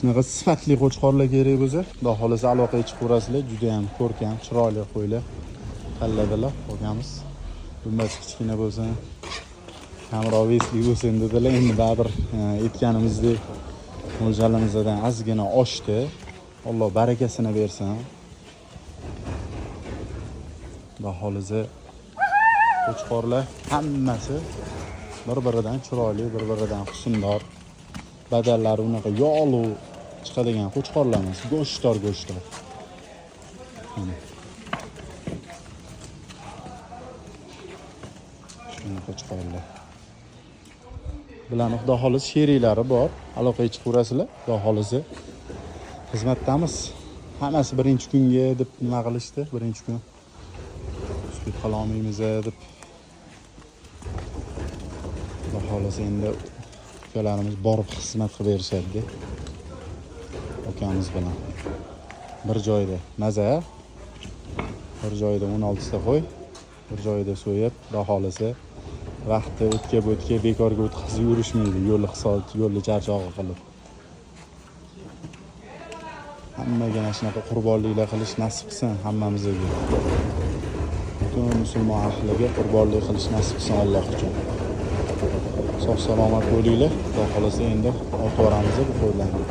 shunaqa sifatli qo'chqorlar kerak bo'lsa, xudo xohlasa aloqaga chiqaverasizlar. Juda ham ko'rkam, chiroyli qo'ylar tanladilar qo'yamiz. Dumbasi kichkina bo'lsa, kamroq vesli bo'lsin dedilar. Endi baribir aytganimizdek mo'ljallamizdan ozgina oshdi. Alloh barakasini bersin. Xudo xohlasa qo'chqorlar hammasi bir-biridan chiroyli, bir-biridan husndor. Badallari unaqa yog'li chiqadigan qo'chqorlar emas, go'shtdor. Shuni qo'chqorlar. Bilan xudo xohlasa sheriklari bor. Aloqaga chiqaverasizlar. Xudo xohlasa xizmatdamiz. Hammasi birinchi kunga deb nima qilishdi? Birinchi kun sukut qila olmaymiz deb. Xudo xohlasa endi ukalarimiz borib xizmat qilib berishadi. Ukamiz bilan bir joyda maza, bir joyda 16 ta qo'y, bir joyda so'yib, xudo xohlasa vaqtni o'tkab bekorga o'tkazib yurishmaydi. Yo'lni hisob, yo'lni charchog'i qilib. Hammaga mana shunaqa qurbonliklar qilish nasib qilsin hammamizga. Butun musulmon ahliga qurbonlik qilish nasib qilsin Alloh uchun. Sog' salomat bo'linglar. Xudo xolasa endi otvoramiz bu qo'ylarni.